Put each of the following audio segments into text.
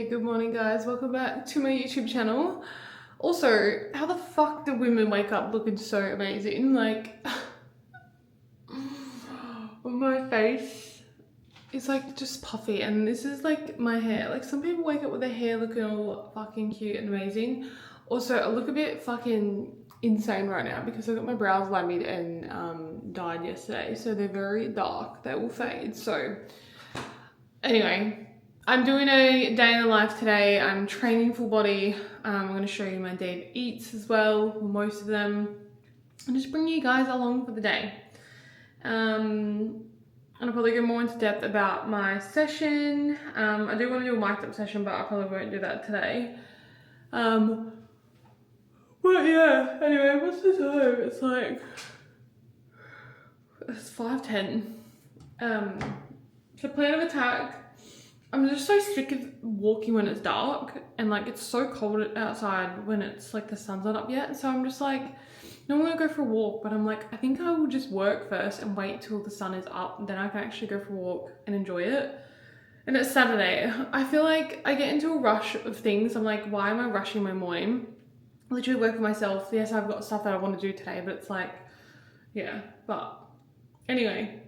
Hey, good morning guys, welcome back to my YouTube channel. Also, how the fuck do women wake up looking so amazing? Like, my face is like just puffy, and this is like my hair. Like, some people wake up with their hair looking all fucking cute and amazing. Also, I look a bit fucking insane right now because I got my brows lamied and dyed yesterday, so they're very dark. They will fade. So anyway, I'm doing a day in the life today. I'm training full body. I'm going to show you my day of eats as well, most of them, and just bring you guys along for the day. And I'll probably go more into depth about my session. I do want to do a mic'd up session, but I probably won't do that today. But yeah, anyway, what's the time? It's like, it's 5:10. So plan of attack. I'm just so sick of walking when it's dark, and like it's so cold outside when it's like the sun's not up yet. So I'm just like, no, I'm gonna go for a walk, but I'm like, I think I will just work first and wait till the sun is up, and then I can actually go for a walk and enjoy it. And it's Saturday. I feel like I get into a rush of things. I'm like, why am I rushing my morning? I literally work for myself. Yes, I've got stuff that I want to do today, but it's like, yeah. But anyway,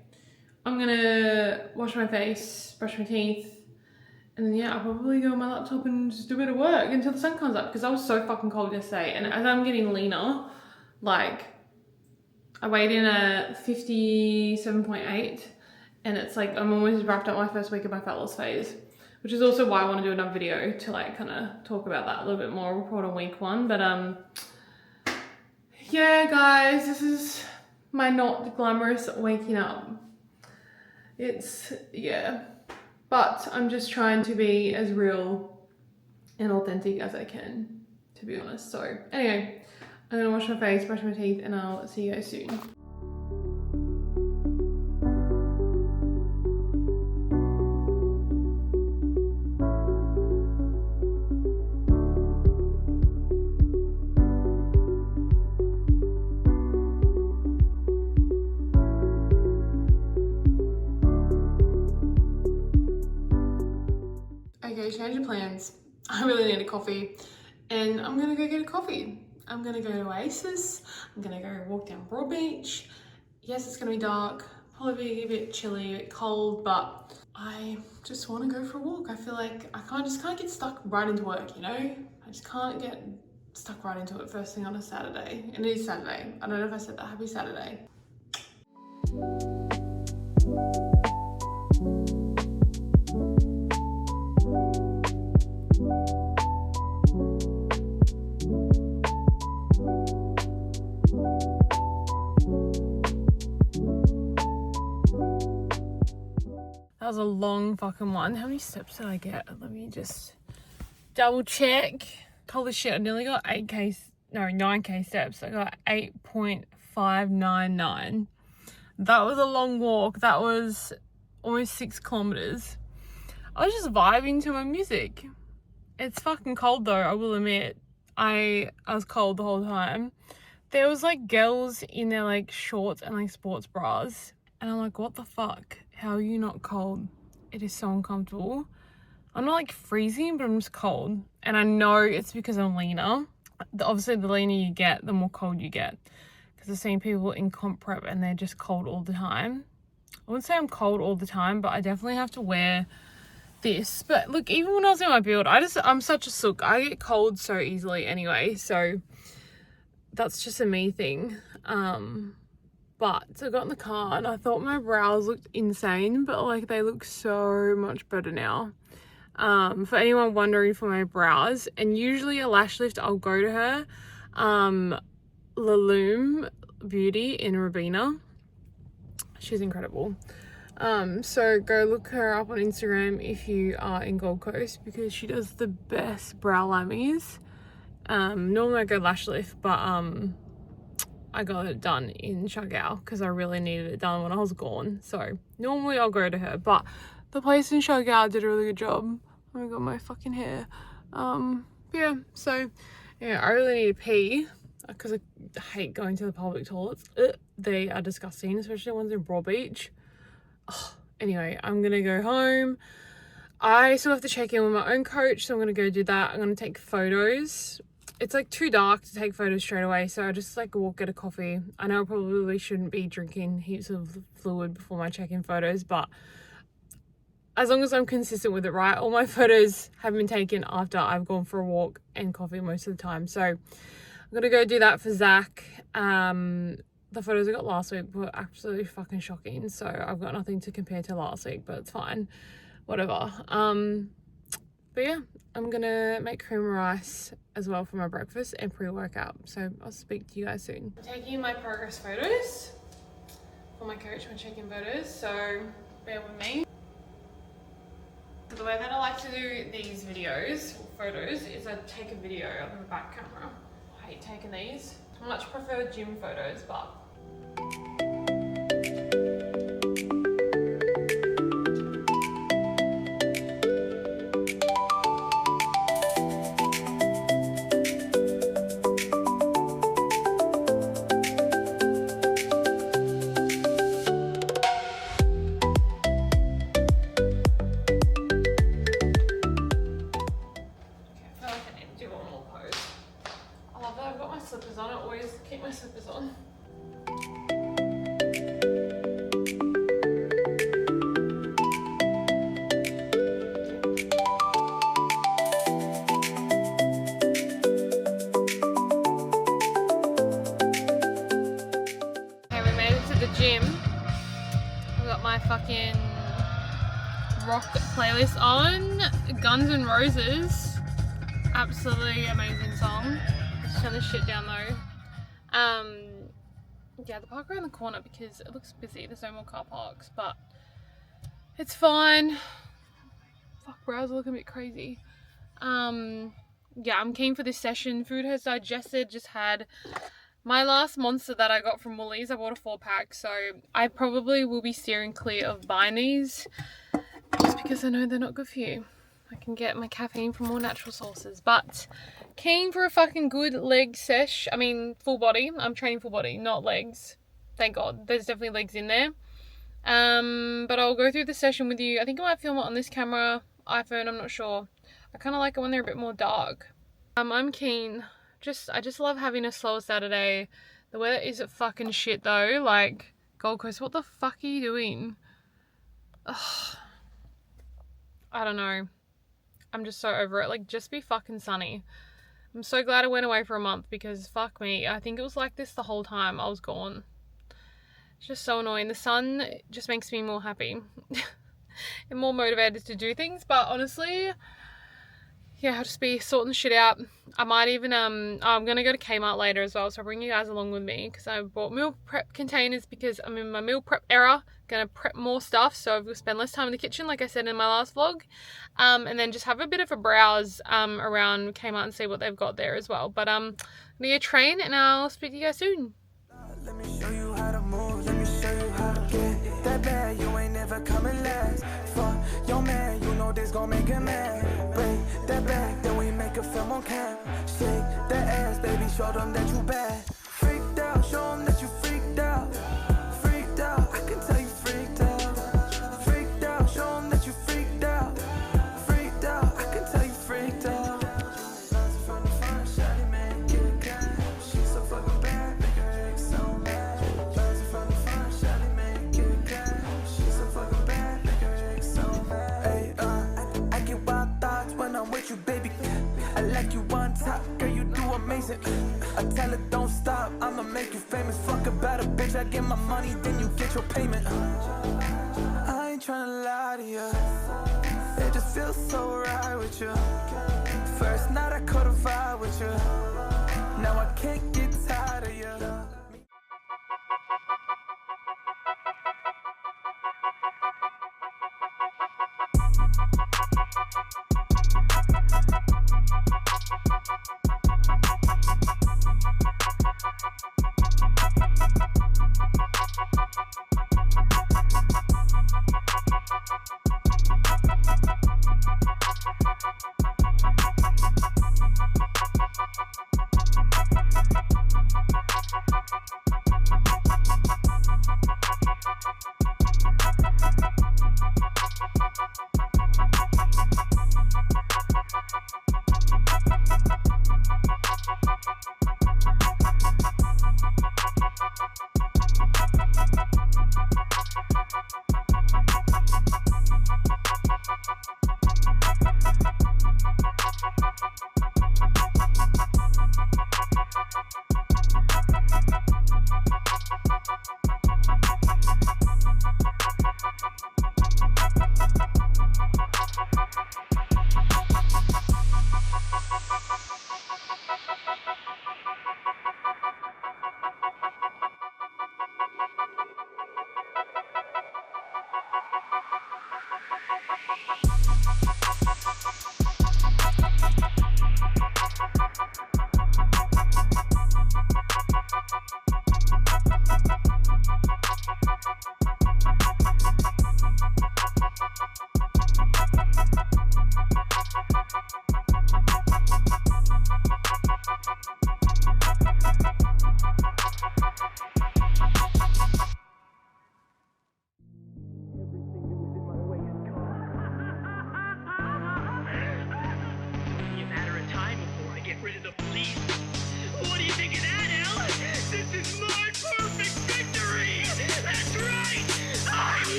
I'm gonna wash my face, brush my teeth, and then yeah, I'll probably go on my laptop and just do a bit of work until the sun comes up, because I was so fucking cold yesterday. And as I'm getting leaner, like, I weighed in at 57.8, and it's like I'm almost wrapped up my first week of my fat loss phase, which is also why I want to do another video to like kind of talk about that a little bit more. We'll report on week 1, but yeah guys, this is my not glamorous waking up. It's, yeah. But I'm just trying to be as real and authentic as I can, to be honest. So anyway, I'm gonna wash my face, brush my teeth, and I'll see you guys soon. Okay, change of plans. I really need a coffee, and I'm gonna go get a coffee. I'm gonna go to Oasis. I'm gonna go walk down Broadbeach. Yes, it's gonna be dark, probably a bit chilly, a bit cold, but I just want to go for a walk. I feel like I can't get stuck right into work, you know? I just can't get stuck right into it first thing on a Saturday. And it is Saturday. I don't know if I said that. Happy Saturday. That was a long fucking one. How many steps did I get? Let me just double check. Holy shit, I nearly got 9k steps. I got 8.599. That was a long walk. That was almost 6 kilometers. I was just vibing to my music. It's fucking cold though, I will admit. I was cold the whole time. There was like girls in their like shorts and like sports bras, and I'm like, what the fuck? How are you not cold? It is so uncomfortable. I'm not like freezing, but I'm just cold. And I know it's because I'm leaner. Obviously, the leaner you get, the more cold you get. Because I've seen people in comp prep and they're just cold all the time. I wouldn't say I'm cold all the time, but I definitely have to wear this. But look, even when I was in my build, I'm such a sook. I get cold so easily anyway. So that's just a me thing. But so I got in the car and I thought my brows looked insane, but like they look so much better now. For anyone wondering for my brows, and usually a lash lift, I'll go to her, Laloom Beauty in Rabina. She's incredible. So go look her up on Instagram if you are in Gold Coast, because she does the best brow lammies. Normally I go lash lift, but I got it done in Shagao because I really needed it done when I was gone. So normally I'll go to her, but the place in Shagao did a really good job. Oh my god, my fucking hair. Yeah, so yeah, I really need to pee because I hate going to the public toilets. They are disgusting, especially the ones in Broadbeach. Oh, anyway, I'm gonna go home. I still have to check in with my own coach, so I'm going to go do that. I'm going to take photos. It's like too dark to take photos straight away, so I just like walk, get a coffee. I know I probably shouldn't be drinking heaps of fluid before my check-in photos, but as long as I'm consistent with it, right? All my photos have been taken after I've gone for a walk and coffee most of the time. So I'm going to go do that for Zach. The photos I got last week were absolutely fucking shocking, so I've got nothing to compare to last week, but it's fine. Whatever. But yeah, I'm gonna make cream rice as well for my breakfast and pre-workout. So I'll speak to you guys soon. I'm taking my progress photos for my coach, my check-in photos, so bear with me. The way that I like to do these videos, photos, is I take a video of the back camera. I hate taking these. I much prefer gym photos, but slippers on. I always keep my slippers on. Okay, we made it to the gym. I've got my fucking rock playlist on. Guns N' Roses. Absolutely amazing song. Turn this shit down though. Yeah, the park around the corner because it looks busy. There's no more car parks, but it's fine. Fuck, brows are looking a bit crazy. Yeah, I'm keen for this session. Food has digested. Just had my last Monster that I got from Woolies. I bought a 4-pack, so I probably will be steering clear of buying these just because I know they're not good for you. I can get my caffeine from more natural sources, but keen for a fucking good leg sesh. I mean, full body. I'm training full body, not legs. Thank God. There's definitely legs in there. But I'll go through the session with you. I think I might film it on this camera, iPhone, I'm not sure. I kind of like it when they're a bit more dark. I'm keen. I just love having a slower Saturday. The weather is fucking shit though. Like, Gold Coast, what the fuck are you doing? Ugh. I don't know. I'm just so over it. Like, just be fucking sunny. I'm so glad I went away for a month because fuck me. I think it was like this the whole time I was gone. It's just so annoying. The sun just makes me more happy and more motivated to do things. But honestly, yeah, I'll just be sorting shit out. I might even, I'm going to go to Kmart later as well. So I'll bring you guys along with me because I bought meal prep containers because I'm in my meal prep era. Going to prep more stuff. So I'm going to spend less time in the kitchen like I said in my last vlog. And then just have a bit of a browse around Kmart and see what they've got there as well. But I'm going to train and I'll speak to you guys soon. Let me show you how to move. Let me show you how to get that bad. You ain't never coming last. Fuck your man, you know this gon' make him mad. Break that back, then we make a film on cam. Shake that ass, baby, show them that you bad. Freaked out, show them that you freaked out. Freaked out, I can tell you freaked out. Freaked out, show them that you freaked out. Freaked out, I can tell you freaked out. From the front, shawty make it kind. She's so fucking bad, make her ex so mad. From the front, shawty make it kind. She's so fucking bad, make her ex so mad. Hey, I get wild thoughts when I'm with you, baby. I like you on top, girl, you do amazing. I tell her don't stop, I'ma make you famous. Fuck about a bitch, I get my money, then you get your payment. I ain't tryna lie to you, it just feels so right with you. First night I caught a vibe with you, now I can't get tired of you.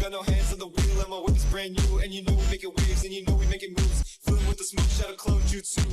got no hands on the wheel, and my whip is brand new. And you know we making waves, and you know we making moves. Filling with the smoke, shadow clone jutsu.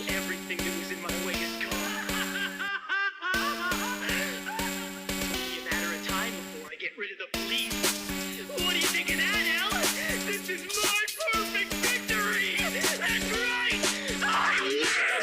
Everything that was in my way is gone. Only a matter of time before I get rid of the police. What do you think of that, Al? This is my perfect victory! That's right! I win!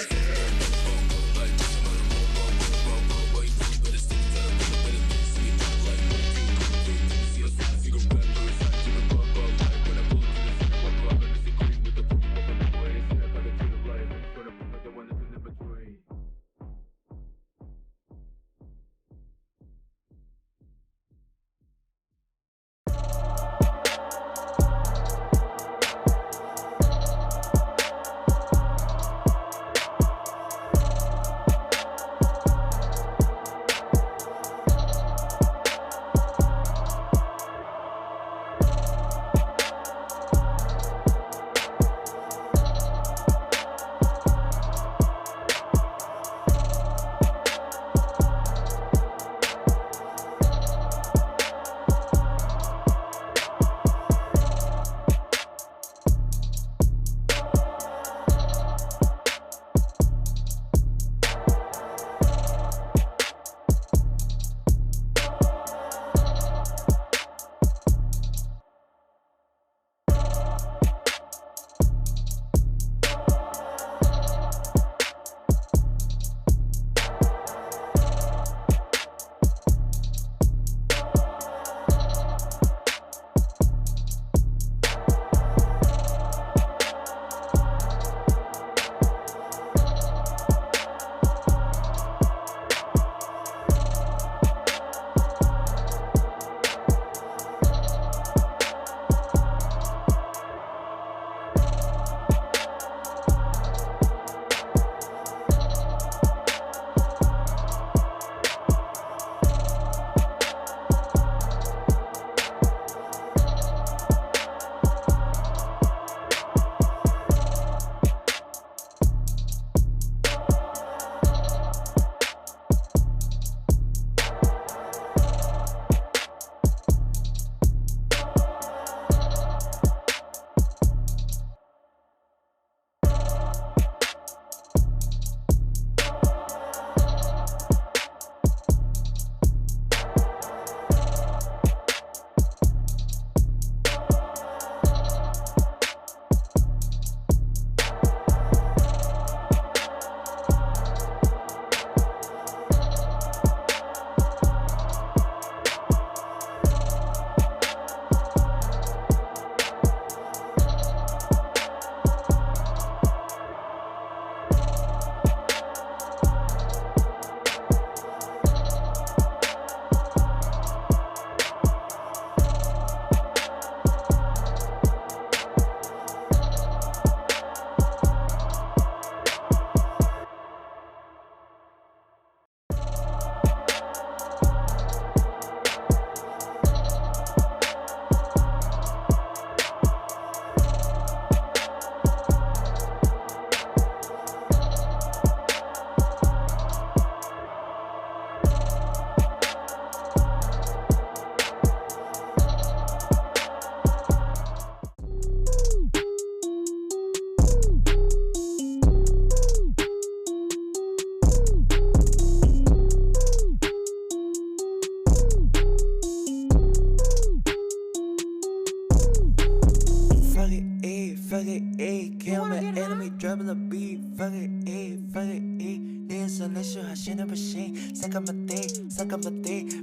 dropping the beat, fuck it, This unless you hashing a machine. Suck on my dick,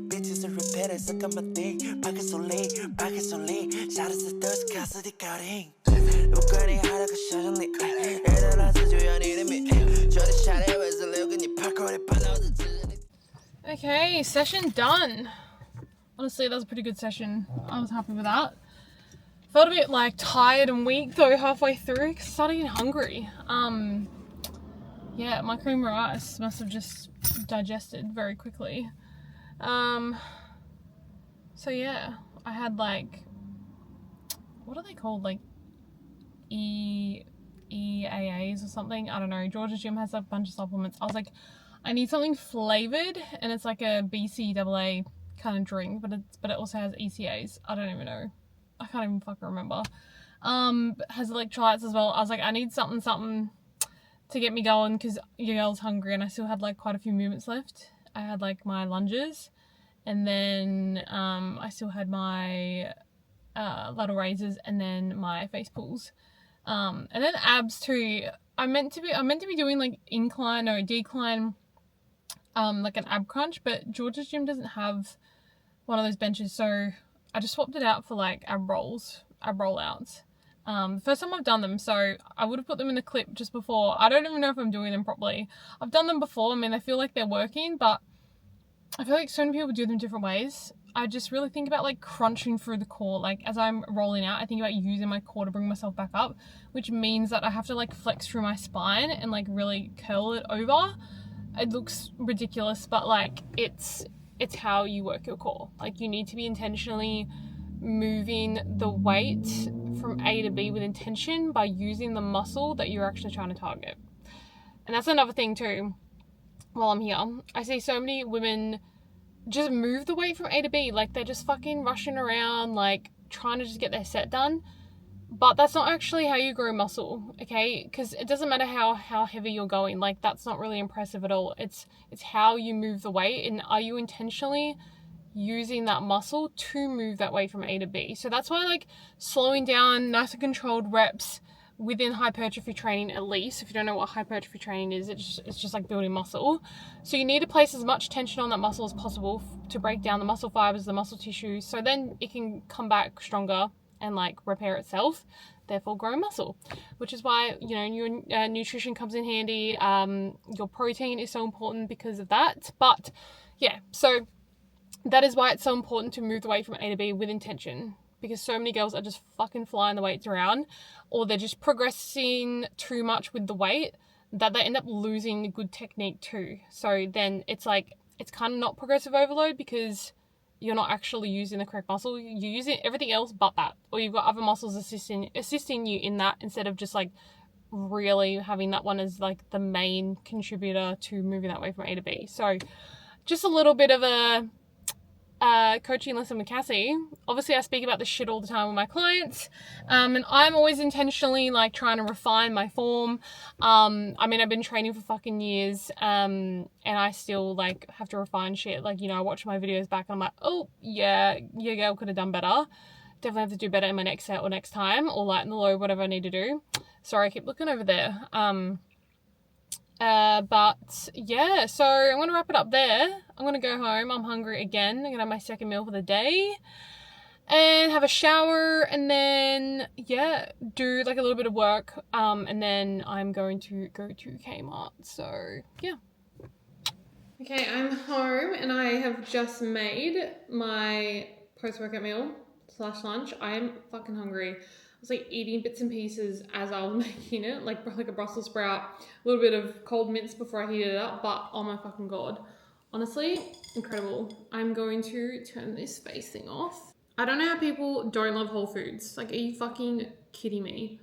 bitches are repetitive, suck on my dick. Pocket so late, shout out to thirst, casa de caring. 누구니 하라고 샤장리, 애들아 주주야 이름이. 저리 샤레 왜서 레오근이 파코리 팔로드. Okay, session done. honestly, that was a pretty good session. I was happy with that. Felt a bit like tired and weak though halfway through because I started getting hungry. Yeah, my cream rice must have just digested very quickly. So yeah, I had like, what are they called? Like EAAs or something. I don't know. George's Gym has a bunch of supplements. I was like, I need something flavored, and it's like a BCAA kind of drink, but it also has ECAs. I don't even know. I can't even fucking remember. Has electrolytes as well. I was like, I need something to get me going because your girl's hungry, and I still had like quite a few movements left. I had like my lunges, and then I still had my lateral raises, and then my face pulls. And then abs too. I'm meant to be doing like incline or decline, like an ab crunch, but George's Gym doesn't have one of those benches, so I just swapped it out for like ab rollouts. First time I've done them, so I would have put them in the clip just before. I don't even know if I'm doing them properly. I've done them before. I mean, I feel like they're working, but I feel like so many people do them different ways. I just really think about like crunching through the core. Like as I'm rolling out, I think about using my core to bring myself back up, which means that I have to like flex through my spine and like really curl it over. It looks ridiculous, but like it's how you work your core. Like you need to be intentionally moving the weight from A to B with intention by using the muscle that you're actually trying to target. And that's another thing too. While I'm here, I see so many women just move the weight from A to B. Like they're just fucking rushing around, like trying to just get their set done. But that's not actually how you grow muscle, okay? Because it doesn't matter how heavy you're going. Like that's not really impressive at all. It's how you move the weight, and are you intentionally using that muscle to move that weight from A to B? So that's why like slowing down, nice and controlled reps within hypertrophy training, at least. If you don't know what hypertrophy training is, it's just like building muscle. So you need to place as much tension on that muscle as possible to break down the muscle fibers, the muscle tissue, so then it can come back stronger and like repair itself, therefore grow muscle. Which is why, you know, your nutrition comes in handy. Your protein is so important because of that. But yeah, so that is why it's so important to move the weight from A to B with intention, because so many girls are just fucking flying the weights around, or they're just progressing too much with the weight that they end up losing good technique too. So then it's like, it's kind of not progressive overload because you're not actually using the correct muscle. You're using everything else but that, or you've got other muscles assisting you in that, instead of just like really having that one as like the main contributor to moving that way from A to B. So just a little bit of a coaching lesson with Cassie. Obviously I speak about this shit all the time with my clients, and I'm always intentionally like trying to refine my form. I mean, I've been training for fucking years, and I still like have to refine shit. Like, you know, I watch my videos back and I'm like, oh yeah, your girl could have done better. Definitely have to do better in my next set or next time, or lighten the load, whatever I need to do. Sorry, I keep looking over there. But yeah, so I'm gonna wrap it up there. I'm gonna go home. I'm hungry again. I'm gonna have my second meal for the day and have a shower, and then yeah, do like a little bit of work, and then I'm going to go to Kmart. So yeah. Okay, I'm home and I have just made my post-workout meal / lunch. I am fucking hungry. I was like eating bits and pieces as I was making it, like a Brussels sprout, a little bit of cold mince before I heated it up, but oh my fucking god. Honestly, incredible. I'm going to turn this face thing off. I don't know how people don't love Whole Foods. Like, are you fucking kidding me?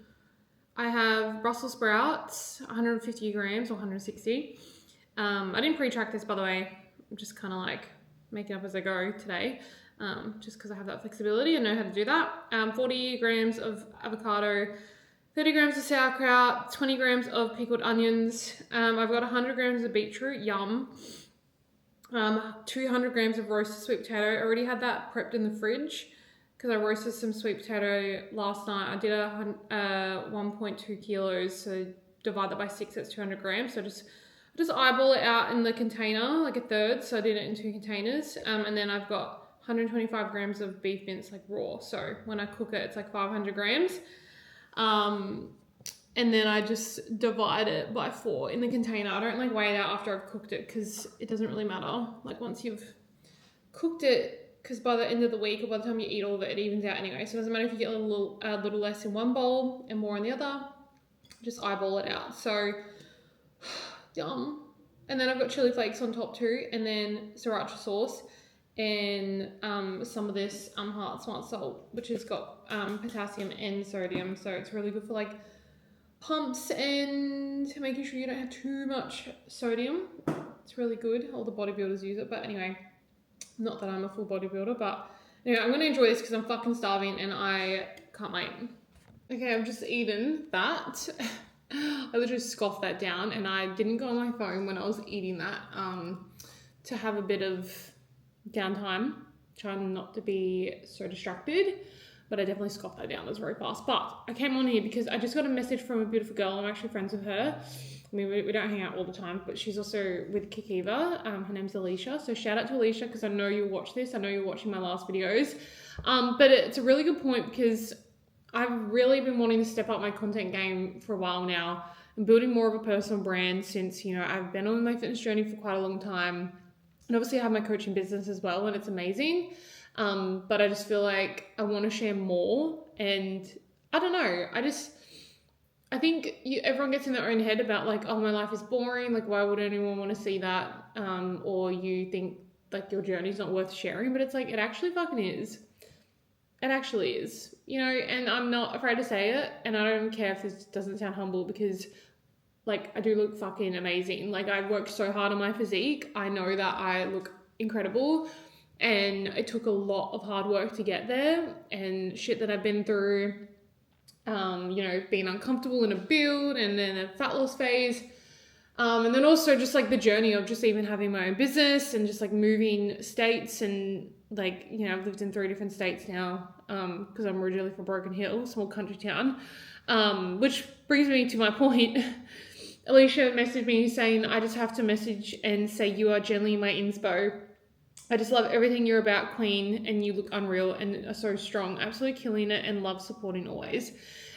I have Brussels sprouts, 150 grams or 160. I didn't pre-track this, by the way. I'm just kind of like making up as I go today. Just because I have that flexibility and know how to do that. 40 grams of avocado, 30 grams of sauerkraut, 20 grams of pickled onions. I've got 100 grams of beetroot, yum. 200 grams of roasted sweet potato. I already had that prepped in the fridge because I roasted some sweet potato last night. I did 1.2 kilos, so divide that by 6, that's 200 grams. So just eyeball it out in the container, like a third. So I did it in 2 containers. And then I've got 125 grams of beef mince, like raw. So when I cook it, it's like 500 grams. And then I just divide it by 4 in the container. I don't like weigh it out after I've cooked it because it doesn't really matter. Like once you've cooked it, because by the end of the week or by the time you eat all of it, it evens out anyway. So it doesn't matter if you get a little less in one bowl and more in the other. Just eyeball it out. So, yum. And then I've got chili flakes on top too, and then sriracha sauce, and some of this Heart Smart Salt, which has got potassium and sodium. So it's really good for like pumps and making sure you don't have too much sodium. It's really good. All the bodybuilders use it. But anyway, not that I'm a full bodybuilder, but anyway, I'm going to enjoy this because I'm fucking starving and I can't wait. Okay, I've just eaten that. I literally scoffed that down, and I didn't go on my phone when I was eating that to have a bit of downtime, trying not to be so distracted. But I definitely scoffed that down. It was very fast. But I came on here because I just got a message from a beautiful girl. I'm actually friends with her. I mean, we don't hang out all the time, but she's also with Kikiva. Her name's Alicia. So shout out to Alicia, because I know you'll watch this. I know you're watching my last videos. But it's a really good point, because I've really been wanting to step up my content game for a while now and building more of a personal brand since, you know, I've been on my fitness journey for quite a long time. And obviously I have my coaching business as well, and it's amazing. But I just feel like I want to share more, and I don't know. I think everyone gets in their own head about like, oh, my life is boring. Like, why would anyone want to see that? Or you think like your journey's not worth sharing, but it's like, it actually fucking is. It actually is, you know, and I'm not afraid to say it. And I don't care if this doesn't sound humble, because like I do look fucking amazing. Like, I've worked so hard on my physique. I know that I look incredible. And it took a lot of hard work to get there, and shit that I've been through, you know, being uncomfortable in a build, and then a fat loss phase. And then also just like the journey of just even having my own business and just like moving states, and like, you know, I've lived in 3 different states now, because I'm originally from Broken Hill, small country town, which brings me to my point. Alicia messaged me saying, I just have to message and say you are generally my inspo. I just love everything you're about, queen, and you look unreal and are so strong, absolutely killing it, and love supporting always.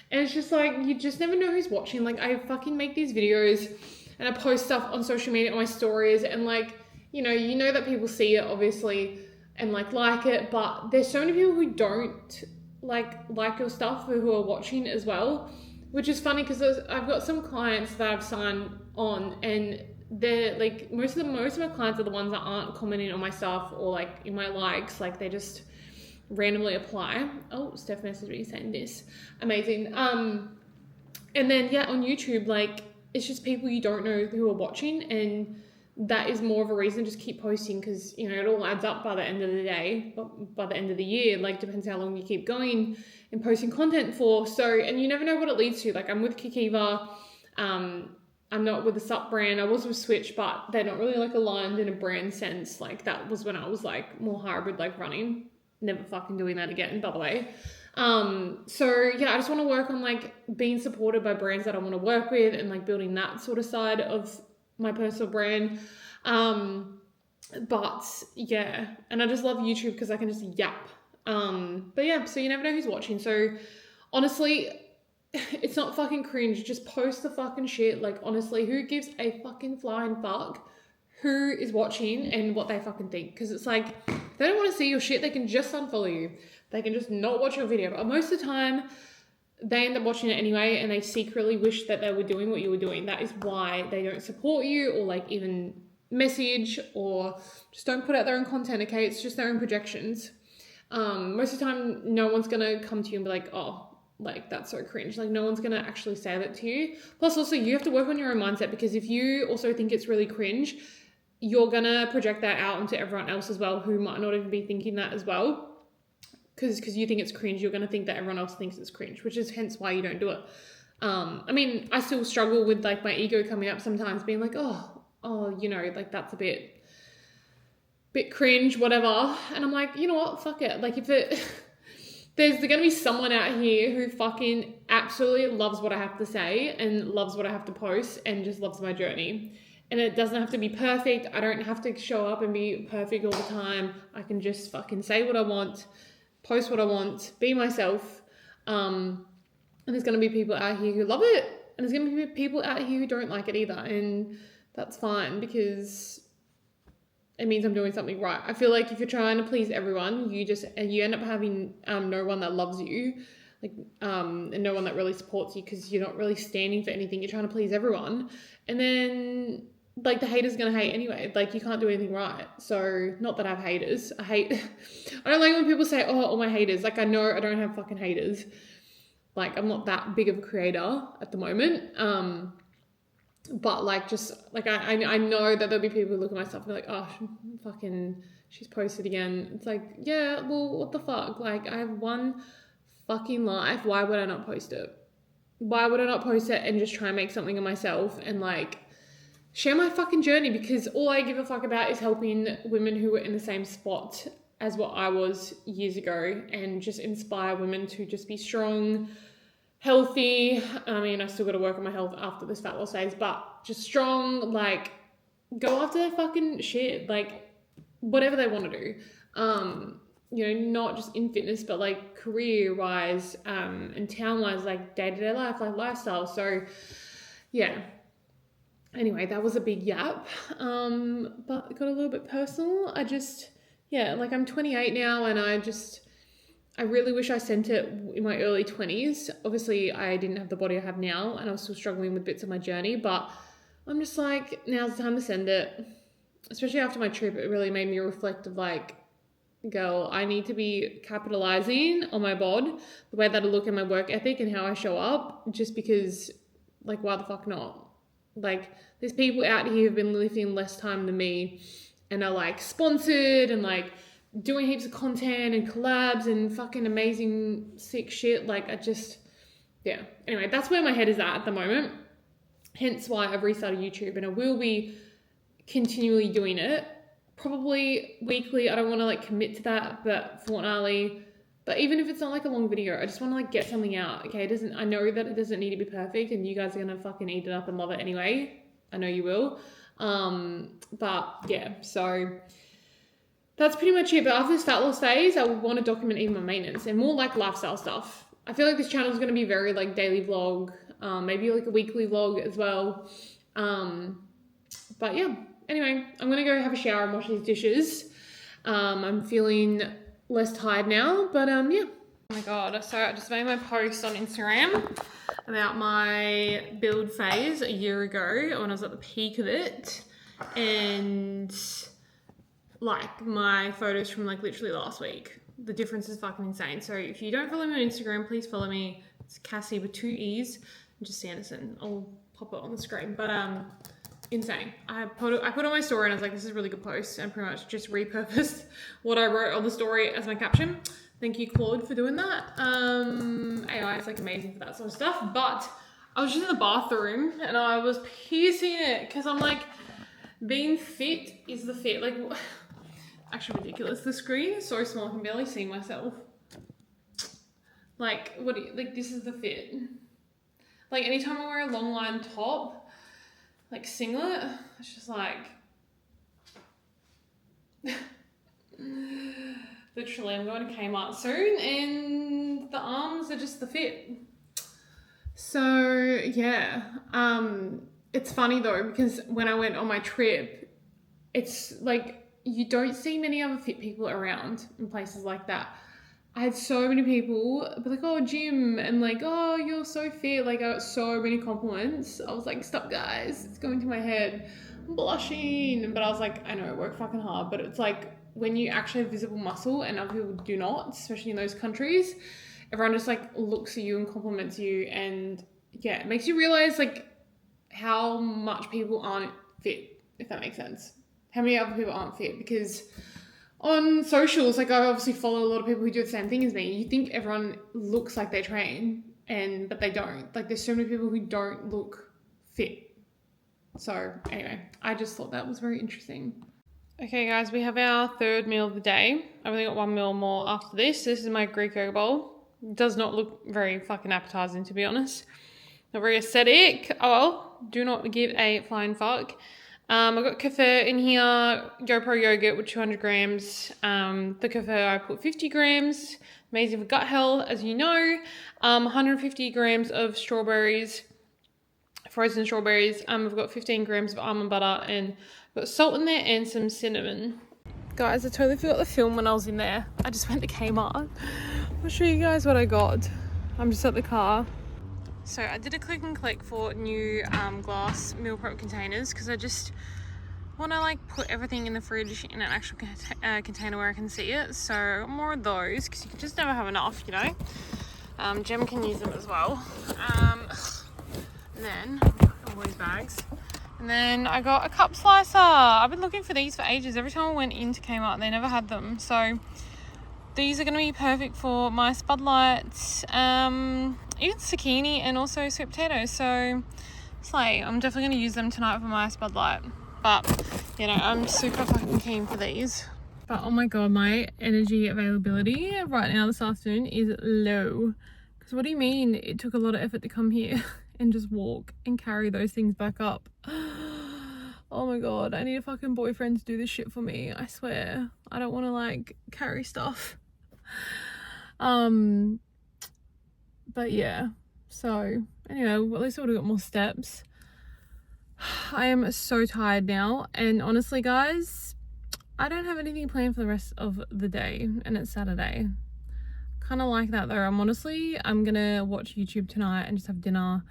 And it's just like, you just never know who's watching. Like, I fucking make these videos and I post stuff on social media on my stories, and like, you know that people see it obviously and like it, but there's so many people who don't like your stuff who are watching as well, which is funny because I've got some clients that I've signed on, and they're like, most of my clients are the ones that aren't commenting on my stuff or like in my likes, like they just randomly apply. Oh, Steph messaged me saying this. Amazing. And then yeah, on YouTube, like, it's just people you don't know who are watching, and that is more of a reason to just keep posting, because, you know, it all adds up by the end of the day, by the end of the year, like, depends how long you keep going and posting content for. So, and you never know what it leads to. Like, I'm with Kikiva, I'm not with the Sup brand. I was with Switch, but they're not really like aligned in a brand sense. Like, that was when I was like more hybrid, like running. Never fucking doing that again, by the way. So yeah, I just want to work on like being supported by brands that I want to work with, and like building that sort of side of my personal brand. But yeah, and I just love YouTube because I can just yap. But yeah, so you never know who's watching. So honestly, it's not fucking cringe. Just post the fucking shit. Like, honestly, who gives a fucking flying fuck who is watching and what they fucking think? Because it's like, if they don't want to see your shit, they can just unfollow you. They can just not watch your video. But most of the time, they end up watching it anyway, and they secretly wish that they were doing what you were doing. That is why they don't support you, or like even message, or just don't put out their own content, okay? It's just their own projections. Most of the time, no one's going to come to you and be like, oh, like, that's so cringe. Like, no one's going to actually say that to you. Plus, also, you have to work on your own mindset, because if you also think it's really cringe, you're going to project that out onto everyone else as well, who might not even be thinking that as well. Because you think it's cringe, you're going to think that everyone else thinks it's cringe, which is hence why you don't do it. I mean, I still struggle with like my ego coming up sometimes, being like, oh, you know, like, that's a bit cringe, whatever. And I'm like, you know what, fuck it. Like, if there's going to be someone out here who fucking absolutely loves what I have to say and loves what I have to post and just loves my journey. And it doesn't have to be perfect. I don't have to show up and be perfect all the time. I can just fucking say what I want, post what I want, be myself. And there's going to be people out here who love it. And there's going to be people out here who don't like it either. And that's fine, because it means I'm doing something right. I feel like if you're trying to please everyone, you end up having no one that loves you, like and no one that really supports you, because you're not really standing for anything. You're trying to please everyone, and then like the haters gonna hate anyway. Like you can't do anything right. So not that I have haters. I don't like when people say, oh, all my haters. Like I know I don't have fucking haters. Like I'm not that big of a creator at the moment. But like just like I know that there'll be people who look at my stuff and be like, oh, fucking she's posted again. It's like, yeah, well, what the fuck? Like I have one fucking life. Why would I not post it? Why would I not post it and just try and make something of myself and like share my fucking journey? Because all I give a fuck about is helping women who are in the same spot as what I was years ago, and just inspire women to just be strong, healthy. I mean, I still got to work on my health after this fat loss phase, but just strong, like go after their fucking shit, like whatever they want to do. You know, not just in fitness, but like career wise, and town wise, like day-to-day life, like lifestyle. So yeah. Anyway, that was a big yap. But it got a little bit personal. Like I'm 28 now, and I really wish I sent it in my early 20s. Obviously, I didn't have the body I have now, and I was still struggling with bits of my journey, but I'm just like, now's the time to send it. Especially after my trip, it really made me reflect of like, girl, I need to be capitalizing on my bod, the way that I look, in my work ethic and how I show up, just because, like, why the fuck not? Like, there's people out here who've been lifting less time than me and are like sponsored and like doing heaps of content and collabs and fucking amazing sick shit. Like yeah. Anyway, that's where my head is at the moment. Hence why I've restarted YouTube, and I will be continually doing it. Probably weekly. I don't want to like commit to that, but fortnightly. But even if it's not like a long video, I just want to like get something out. Okay, I know that it doesn't need to be perfect, and you guys are gonna fucking eat it up and love it anyway. I know you will. But yeah, so that's pretty much it. But after this fat loss phase, I want to document even my maintenance and more like lifestyle stuff. I feel like this channel is gonna be very like daily vlog, maybe like a weekly vlog as well. But yeah. Anyway, I'm gonna go have a shower and wash these dishes. I'm feeling less tired now, but yeah. Oh my god, so I just made my post on Instagram about my build phase a year ago when I was at the peak of it, and like my photos from like literally last week. The difference is fucking insane. So if you don't follow me on Instagram, please follow me. It's Cassie with 2 E's and just Sanderson. I'll pop it on the screen, but insane. I put on my story and I was like, this is a really good post, and pretty much just repurposed what I wrote on the story as my caption. Thank you, Claude, for doing that. AI is like amazing for that sort of stuff. But I was just in the bathroom and I was piercing it because I'm like, being fit is the fit. Like, actually ridiculous. The screen is so small I can barely see myself. Like, this is the fit. Like anytime I wear a long line top, like singlet, it's just like literally I'm going to Kmart soon and the arms are just the fit. So yeah, it's funny though, because when I went on my trip, it's like you don't see many other fit people around in places like that. I had so many people be like, oh, gym, and like, oh, you're so fit. Like, I got so many compliments. I was like, stop, guys. It's going to my head. I'm blushing. But I was like, I know, I work fucking hard. But it's like when you actually have visible muscle and other people do not, especially in those countries, everyone just like looks at you and compliments you. And yeah, it makes you realize like how much people aren't fit, if that makes sense. How many other people aren't fit, because on socials, like I obviously follow a lot of people who do the same thing as me. You think everyone looks like they train, but they don't. Like there's so many people who don't look fit. So anyway, I just thought that was very interesting. Okay guys, we have our third meal of the day. I've only got one meal more after this. This is my Greek yogurt bowl. It does not look very fucking appetizing, to be honest. Not very aesthetic. Oh well, do not give a flying fuck. I've got kefir in here, GoPro yogurt with 200 grams. The kefir I put 50 grams, amazing for gut health, as you know. 150 grams of strawberries, frozen strawberries. I've got 15 grams of almond butter, and I've Got salt in there and some cinnamon. Guys, I totally forgot the film when I was in there. I just went to Kmart. I'll show you guys what I got. I'm just at the car. So I did a click and collect for new glass meal prep containers because I just want to like put everything in the fridge in an actual container where I can see it. So more of those because you can just never have enough, you know. Jem can use them as well. And then all these bags. And then I got a cup slicer. I've been looking for these for ages. Every time I went into Kmart, they never had them. So these are going to be perfect for my spudlights, even zucchini and also sweet potatoes. So slay. I'm definitely going to use them tonight for my spudlight. But, you know, I'm super fucking keen for these. But oh my god, my energy availability right now this afternoon is low. Because what do you mean it took a lot of effort to come here and just walk and carry those things back up? Oh my god, I need a fucking boyfriend to do this shit for me. I swear. I don't want to like carry stuff. But yeah. So anyway, at least I would have got more steps. I am so tired now, and honestly guys, I don't have anything planned for the rest of the day, and it's Saturday. Kind of like that though. I'm gonna watch YouTube tonight and just have dinner,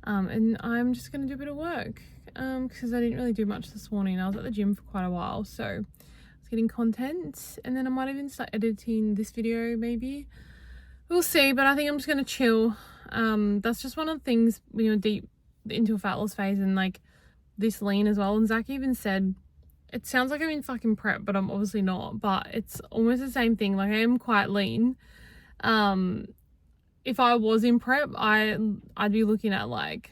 and I'm just gonna do a bit of work because I didn't really do much this morning. I was at the gym for quite a while, so I was getting content, and then I might even start editing this video maybe. We'll see, but I think I'm just gonna chill. That's just one of the things when you're deep into a fat loss phase and like this lean as well. And Zach even said, it sounds like I'm in fucking prep, but I'm obviously not, but it's almost the same thing. Like I am quite lean. If I was in prep, I'd be looking at like,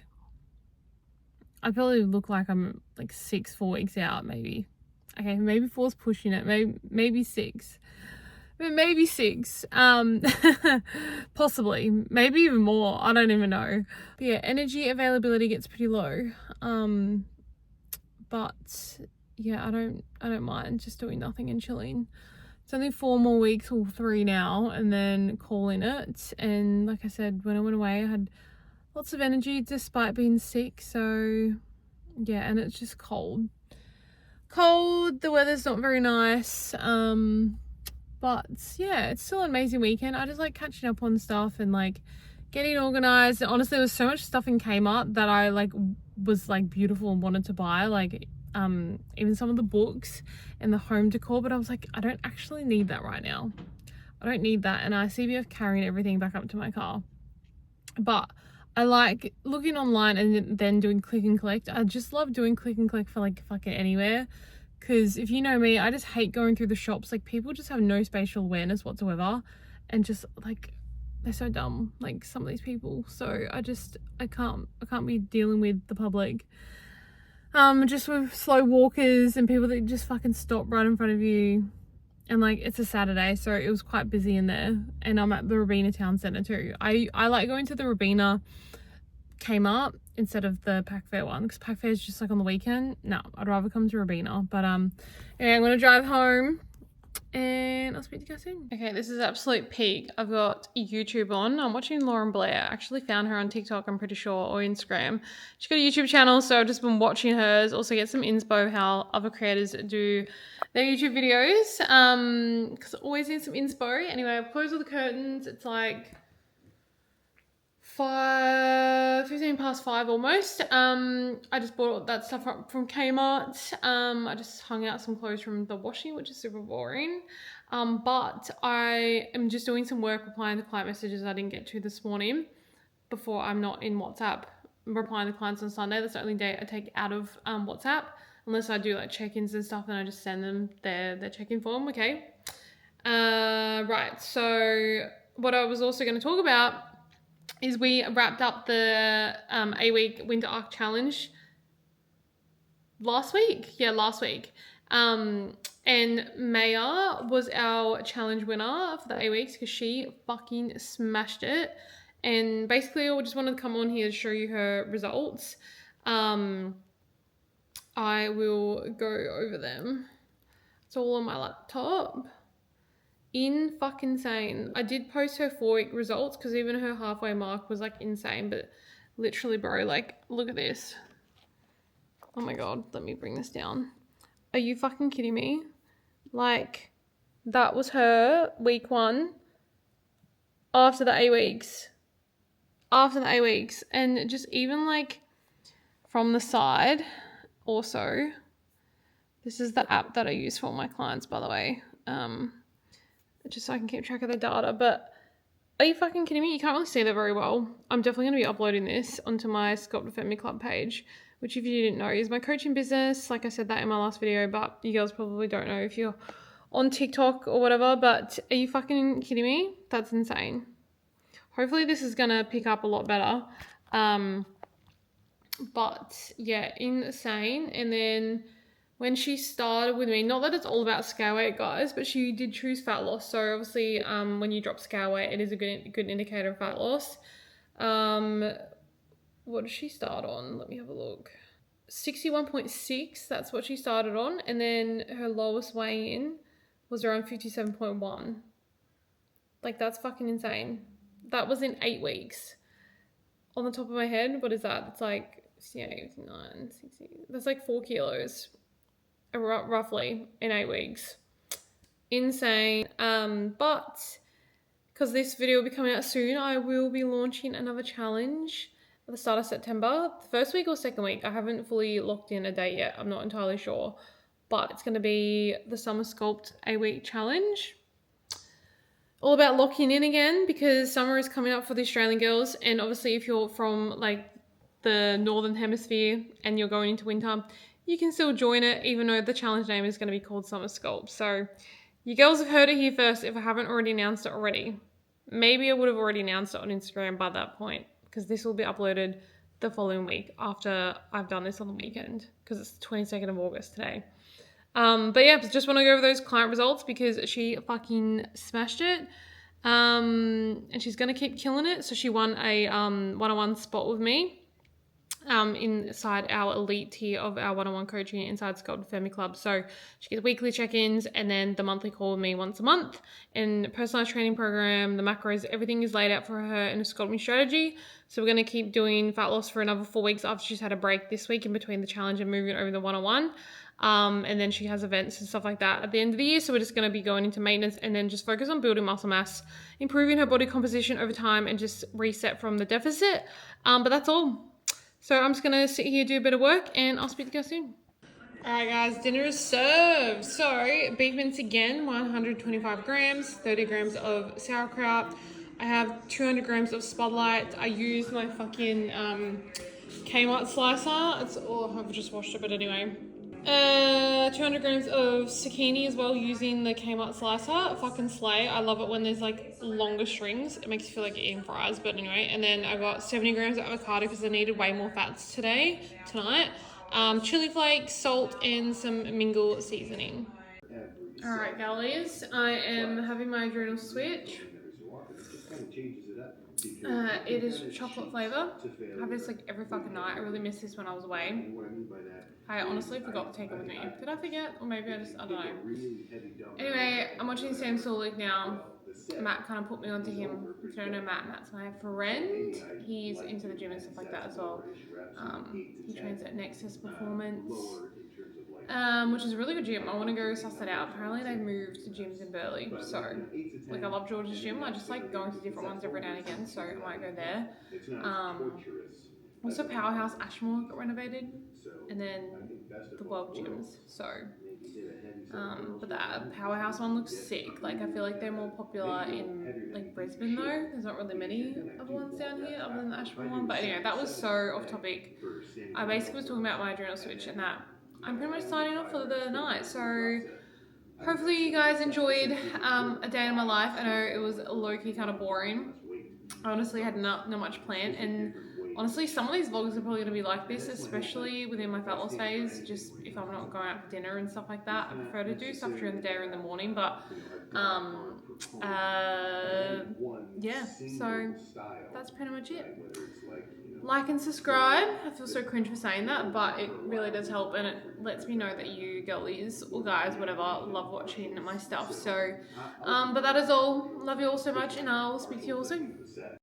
I'd probably look like I'm like 4 weeks out, maybe. Okay, maybe 4's pushing it, maybe 6. Maybe 6, possibly, maybe even more. I don't even know. But yeah, energy availability gets pretty low. But yeah, I don't mind just doing nothing and chilling. It's only 4 more weeks or 3 now, and then calling it. And like I said, when I went away, I had lots of energy despite being sick. So yeah, and it's just cold. The weather's not very nice. But yeah, it's still an amazing weekend. I just like catching up on stuff and like getting organized. And honestly, there was so much stuff in Kmart that I like was like beautiful and wanted to buy, like even some of the books and the home decor, but I was like, I don't actually need that right now. I don't need that. And I see me carrying everything back up to my car. But I like looking online and then doing click and collect. I just love doing click and collect for like fucking anywhere. Because if you know me, I just hate going through the shops. Like people just have no spatial awareness whatsoever, and just like they're so dumb. Like some of these people. So I can't be dealing with the public. Just with slow walkers and people that just fucking stop right in front of you. And like it's a Saturday, so it was quite busy in there. And I'm at the Robina Town Centre too. I like going to the Robina Kmart instead of the Pack Fair one, because Pack Fair is just like on the weekend. No, I'd rather come to Robina. But yeah, I'm gonna drive home and I'll speak to you guys soon. Okay, this is absolute peak. I've got YouTube on. I'm watching Lauren Blair. I actually found her on TikTok, I'm pretty sure, or Instagram. She's got a YouTube channel, so I've just been watching hers. Also get some inspo how other creators do their YouTube videos, because I always need some inspo. Anyway, I've closed all the curtains. It's like 15 past 5 almost. I just bought all that stuff from Kmart. I just hung out some clothes from the washing, which is super boring. But I am just doing some work replying to client messages I didn't get to this morning before I'm not in WhatsApp. I'm replying to clients on Sunday. That's the only day I take out of WhatsApp, unless I do like check-ins and stuff, and I just send them their check-in form. Okay. Right. So what I was also going to talk about is we wrapped up the 8-week Winter Arc Challenge last week. Yeah, last week. And Maya was our challenge winner for the 8 weeks because she fucking smashed it. And basically I just wanted to come on here to show you her results. I will go over them. It's all on my laptop. Insane. I did post her 4-week results because even her halfway mark was like insane, but literally, bro, like look at this. Oh my god, let me bring this down. Are you fucking kidding me? Like, that was her week 1 after the 8 weeks. After the 8 weeks. And just even like from the side, also, this is the app that I use for all my clients, by the way. Just so I can keep track of the data. But are you fucking kidding me? You can't really see that very well. I'm definitely going to be uploading this onto my Sculpted Femme Club page, which, if you didn't know, is my coaching business. Like I said that in my last video, but you girls probably don't know if you're on TikTok or whatever. But are you fucking kidding me? That's insane. Hopefully this is going to pick up a lot better. But yeah, insane. And then when she started with me, not that it's all about scale weight, guys, but she did choose fat loss. So obviously, when you drop scale weight, it is a good indicator of fat loss. What did she start on? Let me have a look. 61.6, that's what she started on. And then her lowest weigh-in was around 57.1. Like, that's fucking insane. That was in 8 weeks. On the top of my head, what is that? It's like 68, 59, 60. That's like 4 kilos, roughly, in 8 weeks. Insane. But because this video will be coming out soon, I will be launching another challenge at the start of September. The first week or second week, I haven't fully locked in a date yet. I'm not entirely sure. But it's going to be the Summer Sculpt 8-week challenge. All about locking in again, because summer is coming up for the Australian girls. And obviously, if you're from like the Northern Hemisphere and you're going into winter, you can still join it, even though the challenge name is going to be called Summer Sculpt. So you girls have heard it here first if I haven't already announced it already. Maybe I would have already announced it on Instagram by that point, because this will be uploaded the following week after I've done this on the weekend, because it's the 22nd of August today. But yeah, just want to go over those client results because she fucking smashed it. And she's going to keep killing it. So she won a one-on-one spot with me inside our elite tier of our one-on-one coaching inside Sculpted Femme Club. So she gets weekly check-ins and then the monthly call with me once a month. And personalized training program, the macros, everything is laid out for her in a sculpting strategy. So we're going to keep doing fat loss for another 4 weeks after she's had a break this week in between the challenge and moving over the one-on-one. And then she has events and stuff like that at the end of the year. So we're just going to be going into maintenance and then just focus on building muscle mass, improving her body composition over time, and just reset from the deficit. But that's all. So I'm just going to sit here, do a bit of work, and I'll speak to you guys soon. All right, guys, dinner is served. So beef mince again, 125 grams, 30 grams of sauerkraut. I have 200 grams of spotlight. I use my fucking Kmart slicer. I've just washed it, but anyway. 200 grams of zucchini as well, using the Kmart slicer. Fucking slay. I love it when there's like longer strings. It makes you feel like you're eating fries, but anyway. And then I got 70 grams of avocado because I needed way more fats tonight. Chili flakes, salt, and some mingle seasoning. All right, girlies. I am having my adrenal switch. It is chocolate flavor. I have this like every fucking night. I really miss this when I was away. I honestly forgot to take it with me. Did I forget? Or maybe I don't know. Anyway, I'm watching Sam Sulek now. Matt kind of put me onto him. If you don't know Matt, Matt's my friend. He's into the gym and stuff like that as well. He trains at Nexus Performance, which is a really good gym. I want to go suss that out. Apparently they've moved to gyms in Burleigh. So, like, I love George's gym. I just like going to different ones every now and again. So I might go there. Also, Powerhouse Ashmore got renovated, and then the World Gyms. So, but that Powerhouse one looks sick. Like, I feel like they're more popular in like Brisbane though. There's not really many other ones down here other than the Ashmore one. But anyway, that was so off topic. I basically was talking about my adrenal switch and that I'm pretty much signing off for the night. So hopefully you guys enjoyed a day in my life. I know it was low-key kind of boring. I honestly had not much planned, and honestly some of these vlogs are probably going to be like this, especially within my fat loss phase. Just if I'm not going out for dinner and stuff like that, I prefer to do stuff during the day or in the morning. But yeah, so that's pretty much it. Like and subscribe. I feel so cringe for saying that, but it really does help, and it lets me know that you girlies or guys, whatever, love watching my stuff. So but that is all. Love you all so much, and I'll speak to you all soon.